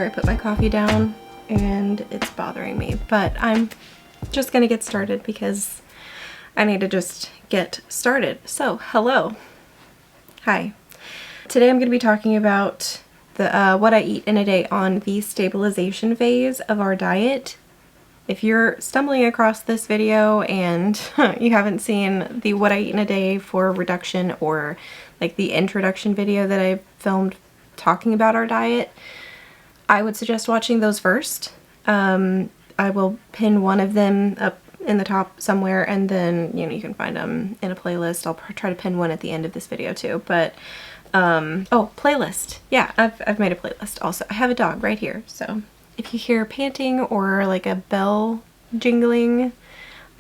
where I put my coffee down and it's bothering me, but I'm just gonna get started because I need to just get started. So, hello. Hi. Today I'm gonna be talking about the what I eat in a day on the stabilization phase of our diet. If you're stumbling across this video and you haven't seen the what I eat in a day for reduction or like the introduction video that I filmed talking about our diet, I would suggest watching those first. I will pin one of them up in the top somewhere, and then you can find them in a playlist. I'll try to pin one at the end of this video too. But oh, playlist. Yeah, I've made a playlist also. I have a dog right here, so if you hear panting or like a bell jingling,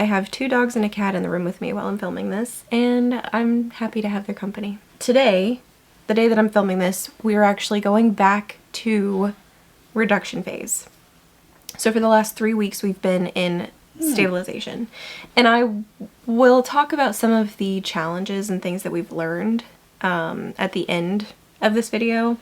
I have 2 dogs and a cat in the room with me while I'm filming this, and I'm happy to have their company. Today, the day that I'm filming this, we're actually going back to reduction phase. So for the last 3 weeks we've been in stabilization, and I will talk about some of the challenges and things that we've learned at the end of this video.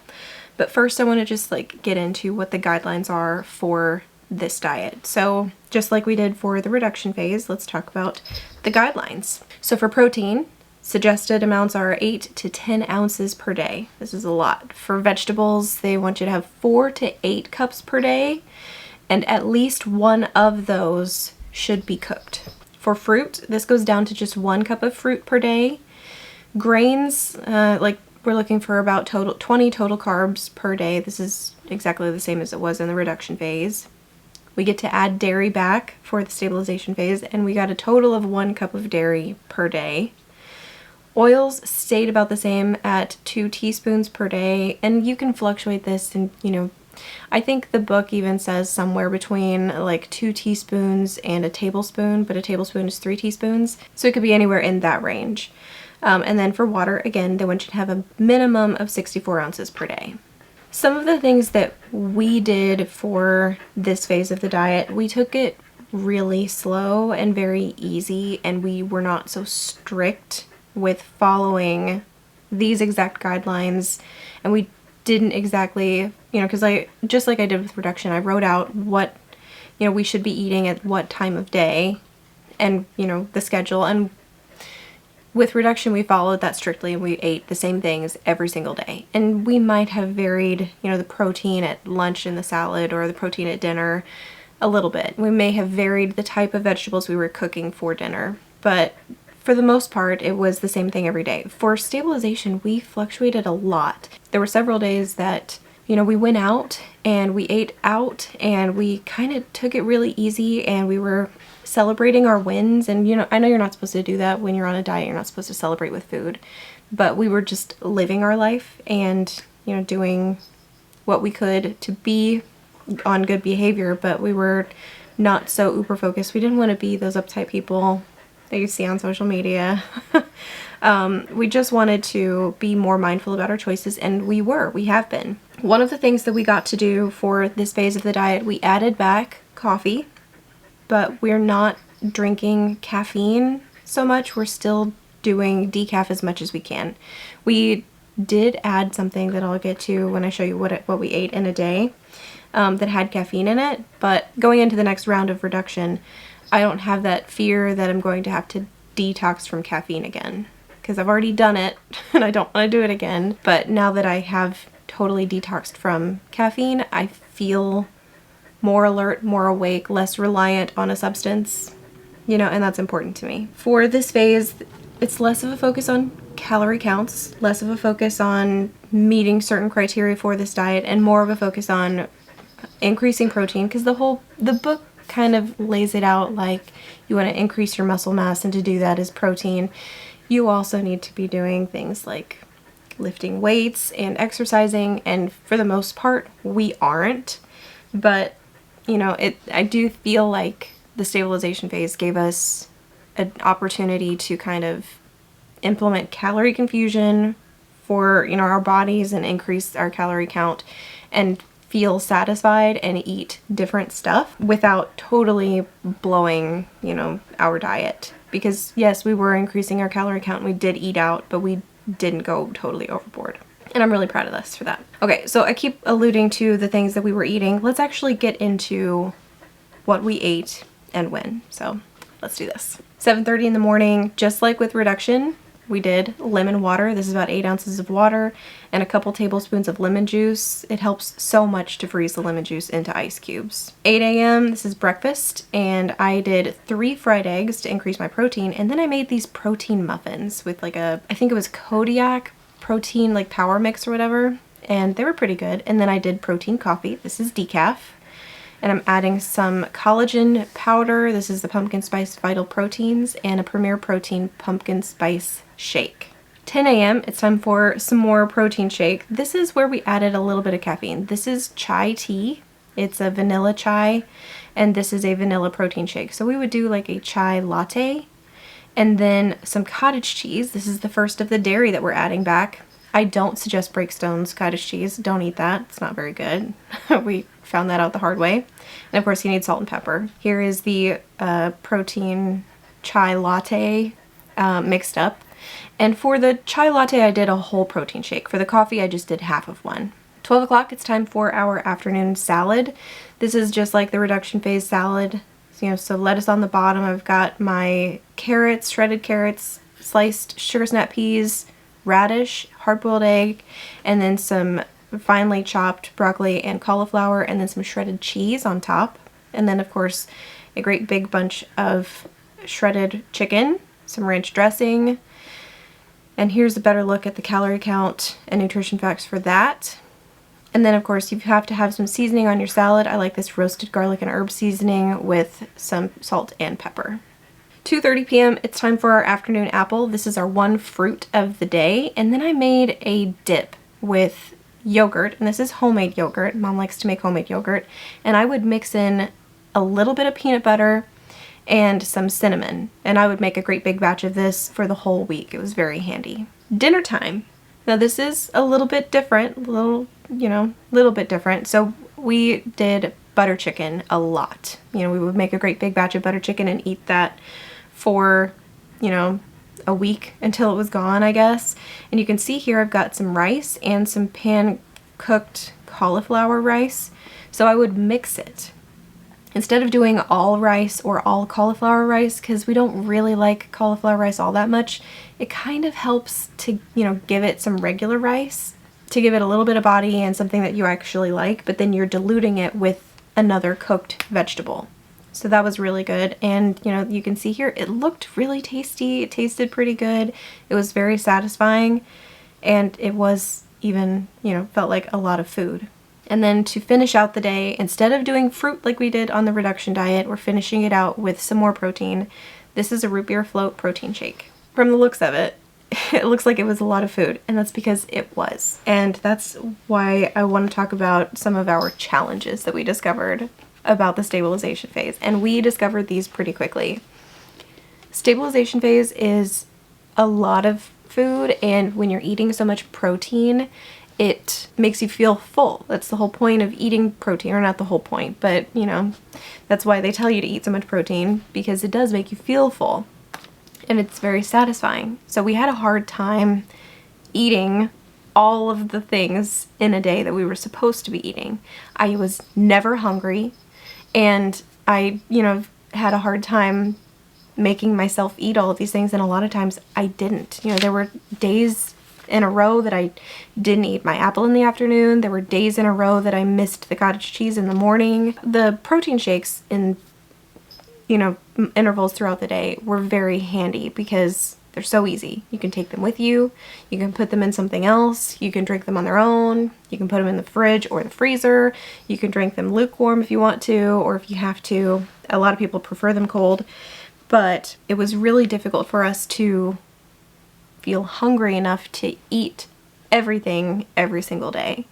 But first I want to just like get into what the guidelines are for this diet. So just like we did for the reduction phase, let's talk about the guidelines. So for protein, suggested amounts are 8 to 10 ounces per day. This is a lot. For vegetables, they want you to have 4 to 8 cups per day, and at least one of those should be cooked. For fruit, this goes down to just 1 cup of fruit per day. Grains, like we're looking for about 20 total carbs per day. This is exactly the same as it was in the reduction phase. We get to add dairy back for the stabilization phase, and we got a total of 1 cup of dairy per day. Oils stayed about the same at 2 teaspoons per day, and you can fluctuate this, and I think the book even says somewhere between like 2 teaspoons and a tablespoon, but a tablespoon is 3 teaspoons, so it could be anywhere in that range. And then for water, again, they want you to have a minimum of 64 ounces per day. Some of the things that we did for this phase of the diet, we took it really slow and very easy, and we were not so strict with following these exact guidelines, and we didn't exactly, because just like I did with reduction, I wrote out what we should be eating at what time of day, and the schedule. And with reduction, we followed that strictly, and we ate the same things every single day. And we might have varied, the protein at lunch in the salad or the protein at dinner a little bit. We may have varied the type of vegetables we were cooking for dinner, but for the most part, it was the same thing every day. For stabilization, we fluctuated a lot. There were several days that, we went out and we ate out, and we kind of took it really easy, and we were celebrating our wins. And I know you're not supposed to do that when you're on a diet. You're not supposed to celebrate with food, but we were just living our life and doing what we could to be on good behavior, but we were not so uber focused. We didn't want to be those uptight people that you see on social media. We just wanted to be more mindful about our choices, and we have been. One of the things that we got to do for this phase of the diet, we added back coffee, but we're not drinking caffeine so much. We're still doing decaf as much as we can. We did add something that I'll get to when I show you what we ate in a day that had caffeine in it, but going into the next round of reduction, I don't have that fear that I'm going to have to detox from caffeine again, because I've already done it and I don't want to do it again. But now that I have totally detoxed from caffeine, I feel more alert, more awake, less reliant on a substance, and that's important to me. For this phase, it's less of a focus on calorie counts, less of a focus on meeting certain criteria for this diet, and more of a focus on increasing protein, because the book kind of lays it out like you want to increase your muscle mass, and to do that is protein. You also need to be doing things like lifting weights and exercising, and for the most part we aren't, but I do feel like the stabilization phase gave us an opportunity to kind of implement calorie confusion for our bodies and increase our calorie count and feel satisfied and eat different stuff without totally blowing our diet. Because yes, we were increasing our calorie count and we did eat out, but we didn't go totally overboard. And I'm really proud of us for that. Okay, so I keep alluding to the things that we were eating. Let's actually get into what we ate and when. So let's do this. 7:30 in the morning, just like with reduction, we did lemon water. This is about 8 ounces of water and a couple tablespoons of lemon juice. It helps so much to freeze the lemon juice into ice cubes. 8 a.m., this is breakfast, and I did 3 fried eggs to increase my protein, and then I made these protein muffins with like I think it was Kodiak protein like power mix or whatever, and they were pretty good. And then I did protein coffee. This is decaf. And I'm adding some collagen powder. This is the pumpkin spice vital proteins and a Premier Protein pumpkin spice shake. 10 a.m. it's time for some more protein shake. This is where we added a little bit of caffeine. This is chai tea. It's a vanilla chai, and this is a vanilla protein shake. So we would do like a chai latte, and then some cottage cheese. This is the first of the dairy that we're adding back. I don't suggest Breakstone's cottage cheese. Don't eat that. It's not very good. We found that out the hard way. And of course you need salt and pepper. Here is the protein chai latte mixed up. And for the chai latte I did a whole protein shake. For the coffee I just did half of one. 12 o'clock it's time for our afternoon salad. This is just like the reduction phase salad. So lettuce on the bottom. I've got my carrots, shredded carrots, sliced sugar snap peas, radish, hard-boiled egg, and then some finely chopped broccoli and cauliflower, and then some shredded cheese on top. And then of course a great big bunch of shredded chicken, some ranch dressing. And here's a better look at the calorie count and nutrition facts for that. And then of course you have to have some seasoning on your salad. I like this roasted garlic and herb seasoning with some salt and pepper. 2:30 p.m. it's time for our afternoon apple. This is our one fruit of the day. And then I made a dip with yogurt, and this is homemade yogurt. Mom likes to make homemade yogurt. And I would mix in a little bit of peanut butter and some cinnamon. And I would make a great big batch of this for the whole week. It was very handy. Dinner time. Now this is a little bit different, little bit different. So we did butter chicken a lot. We would make a great big batch of butter chicken and eat that for, a week until it was gone, I guess. And you can see here I've got some rice and some pan-cooked cauliflower rice. So I would mix it. Instead of doing all rice or all cauliflower rice, because we don't really like cauliflower rice all that much, it kind of helps to, give it some regular rice, to give it a little bit of body and something that you actually like, but then you're diluting it with another cooked vegetable. So that was really good. And you can see here it looked really tasty. It tasted pretty good. It was very satisfying, and it was even, felt like a lot of food. And then to finish out the day, instead of doing fruit like we did on the reduction diet, we're finishing it out with some more protein. This is a root beer float protein shake. From the looks of it, it looks like it was a lot of food, and that's because it was. And that's why I want to talk about some of our challenges that we discovered about the stabilization phase. And we discovered these pretty quickly. Stabilization phase is a lot of food, and when you're eating so much protein, it makes you feel full. That's the whole point of eating protein, or not the whole point, but that's why they tell you to eat so much protein, because it does make you feel full. And it's very satisfying. So we had a hard time eating all of the things in a day that we were supposed to be eating. I was never hungry, and I, had a hard time making myself eat all of these things, and a lot of times I didn't. There were days in a row that I didn't eat my apple in the afternoon. There were days in a row that I missed the cottage cheese in the morning. The protein shakes in intervals throughout the day were very handy because they're so easy. You can take them with you. You can put them in something else. You can drink them on their own. You can put them in the fridge or the freezer. You can drink them lukewarm if you want to, or if you have to. A lot of people prefer them cold, but it was really difficult for us to feel hungry enough to eat everything every single day.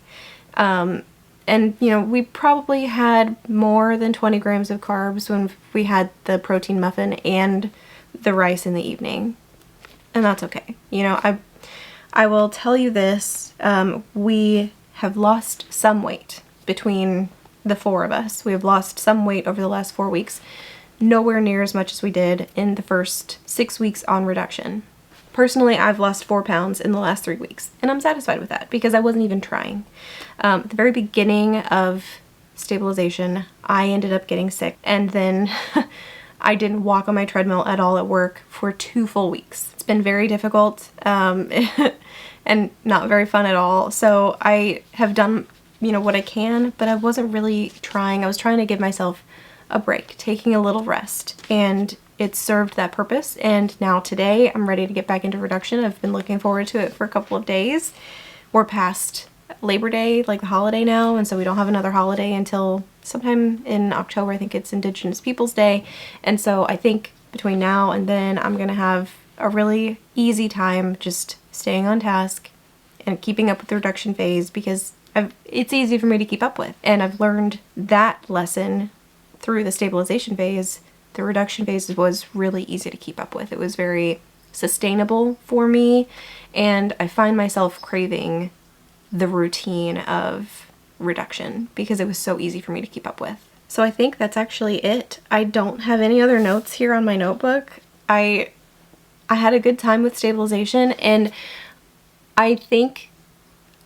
And we probably had more than 20 grams of carbs when we had the protein muffin and the rice in the evening. And that's okay. I will tell you this, we have lost some weight between the 4 of us. We have lost some weight over the last 4 weeks. Nowhere near as much as we did in the first 6 weeks on reduction. personally, I've lost 4 pounds in the last 3 weeks, and I'm satisfied with that because I wasn't even trying. At the very beginning of stabilization, I ended up getting sick, and then I didn't walk on my treadmill at all at work for 2 full weeks. It's been very difficult and not very fun at all. So I have done, you know, what I can, but I wasn't really trying. I was trying to give myself a break, taking a little rest, and it served that purpose. And now today I'm ready to get back into reduction. I've been looking forward to it for a couple of days. We're past Labor Day, like the holiday now, and so we don't have another holiday until sometime in October. I think it's Indigenous Peoples Day, and so I think between now and then I'm gonna have a really easy time just staying on task and keeping up with the reduction phase, because it's easy for me to keep up with, and I've learned that lesson through the stabilization phase. The reduction phase was really easy to keep up with. It was very sustainable for me, and I find myself craving the routine of reduction because it was so easy for me to keep up with. So I think that's actually it. I don't have any other notes here on my notebook. I had a good time with stabilization, and I think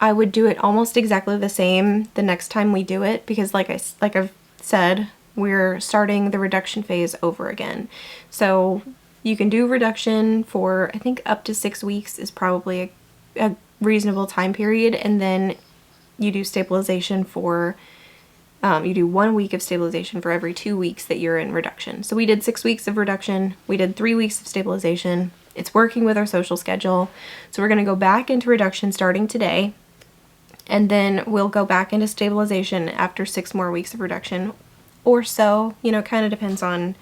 I would do it almost exactly the same the next time we do it, because like I've said, we're starting the reduction phase over again. So you can do reduction for, I think, up to 6 weeks is probably a reasonable time period, and then you do stabilization for you do 1 week of stabilization for every 2 weeks that you're in reduction. So we did 6 weeks of reduction, we did 3 weeks of stabilization. It's working with our social schedule. So we're going to go back into reduction starting today, and then we'll go back into stabilization after 6 more weeks of reduction or so. You know, it kind of depends on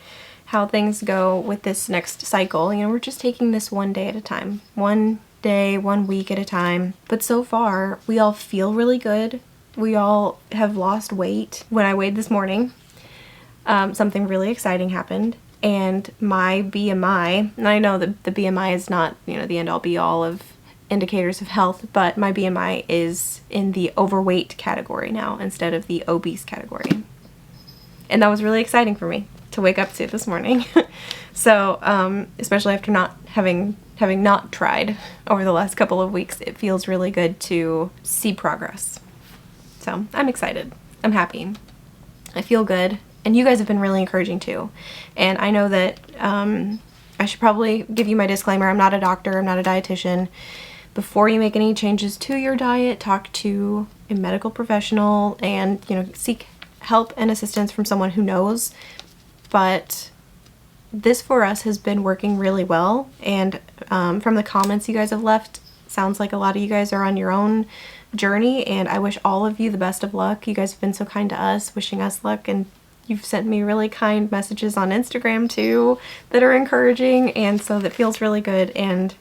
how things go with this next cycle. You know, we're just taking this one day at a time, 1 day, 1 week at a time. But so far, we all feel really good. We all have lost weight. When I weighed this morning, something really exciting happened, and my BMI, and I know that the BMI is not, you know, the end-all be-all of indicators of health, but my BMI is in the overweight category now instead of the obese category. And that was really exciting for me to wake up to this morning. So, especially after not having not tried over the last couple of weeks, it feels really good to see progress. So I'm excited. I'm happy. I feel good. And you guys have been really encouraging too. And I know that I should probably give you my disclaimer. I'm not a doctor. I'm not a dietitian. Before you make any changes to your diet, talk to a medical professional and, you know, seek help and assistance from someone who knows. But this for us has been working really well. And from the comments you guys have left, sounds like a lot of you guys are on your own journey, and I wish all of you the best of luck. You guys have been so kind to us, wishing us luck, and you've sent me really kind messages on Instagram too that are encouraging, and so that feels really good. And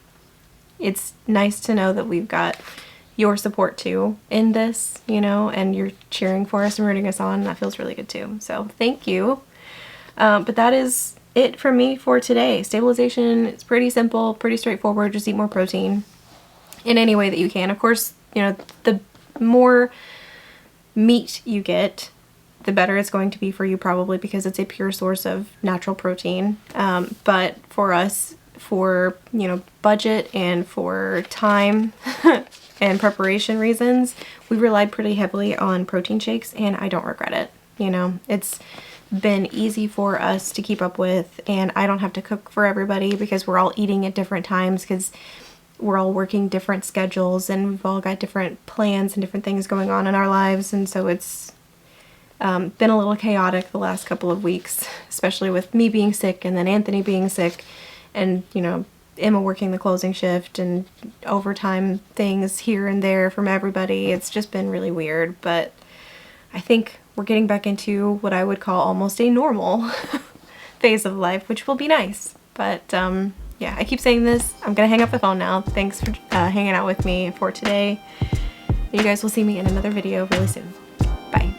it's nice to know that we've got your support too in this, you know, and you're cheering for us and rooting us on. That feels really good too. So thank you. But that is it from me for today. Stabilization is pretty simple, pretty straightforward. Just eat more protein in any way that you can. Of course, you know, the more meat you get, the better it's going to be for you, probably because it's a pure source of natural protein. But for us, for, you know, budget and for time and preparation reasons, we relied pretty heavily on protein shakes, and I don't regret it. You know, it's been easy for us to keep up with, and I don't have to cook for everybody because we're all eating at different times, because we're all working different schedules and we've all got different plans and different things going on in our lives. And so it's been a little chaotic the last couple of weeks, especially with me being sick and then Anthony being sick, and, you know, Emma working the closing shift and overtime things here and there from everybody. It's just been really weird, but I think we're getting back into what I would call almost a normal phase of life, which will be nice. But yeah, I keep saying this. I'm gonna hang up the phone now. Thanks for hanging out with me for today. You guys will see me in another video really soon. Bye.